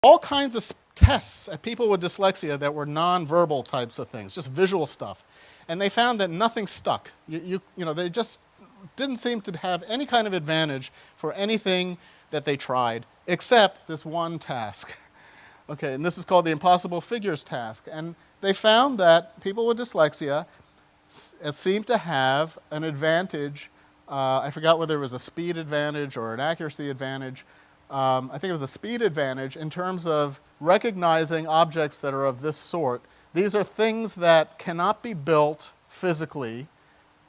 all kinds of tests at people with dyslexia that were nonverbal types of things, just visual stuff. And they found that nothing stuck. They just didn't seem to have any kind of advantage for anything that they tried, except this one task. Okay, and this is called the impossible figures task. And they found that people with dyslexia seemed to have an advantage. I forgot whether it was a speed advantage or an accuracy advantage. I think it was a speed advantage in terms of recognizing objects that are of this sort. These are things that cannot be built physically,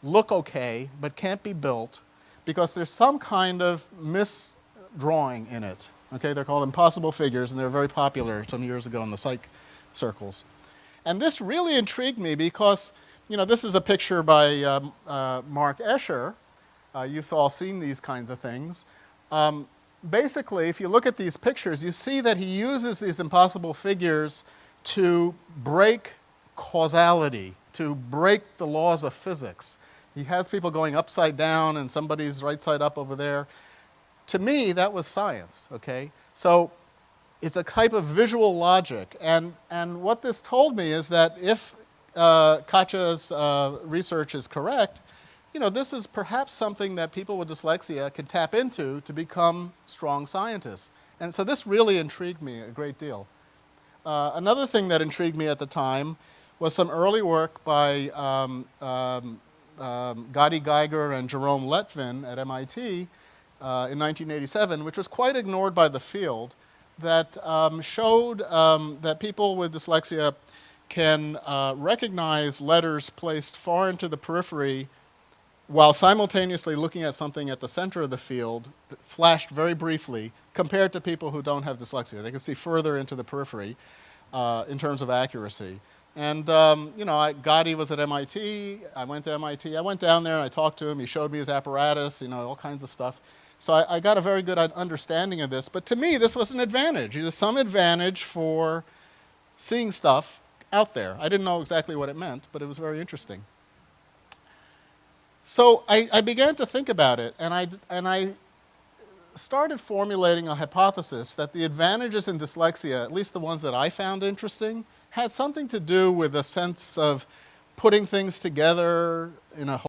look okay, but can't be built because there's some kind of misdrawing in it. Okay, they're called impossible figures, and they were very popular some years ago in the psych circles. And this really intrigued me because, this is a picture by Mark Escher. You've all seen these kinds of things. Basically, if you look at these pictures, you see that he uses these impossible figures to break causality, to break the laws of physics. He has people going upside down and somebody's right side up over there. To me, that was science, okay? So it's a type of visual logic. And what this told me is that if Katja's research is correct, this is perhaps something that people with dyslexia can tap into to become strong scientists. And so this really intrigued me a great deal. Another thing that intrigued me at the time was some early work by Gadi Geiger and Jerome Letvin at MIT in 1987, which was quite ignored by the field, that showed that people with dyslexia can recognize letters placed far into the periphery while simultaneously looking at something at the center of the field that flashed very briefly compared to people who don't have dyslexia. They can see further into the periphery in terms of accuracy. And, Gadi was at MIT. I went to MIT. I went down there and I talked to him. He showed me his apparatus, all kinds of stuff. So I got a very good understanding of this. But to me, this was an advantage. There's some advantage for seeing stuff out there. I didn't know exactly what it meant, but it was very interesting. So I began to think about it, and I started formulating a hypothesis that the advantages in dyslexia, at least the ones that I found interesting, had something to do with a sense of putting things together in a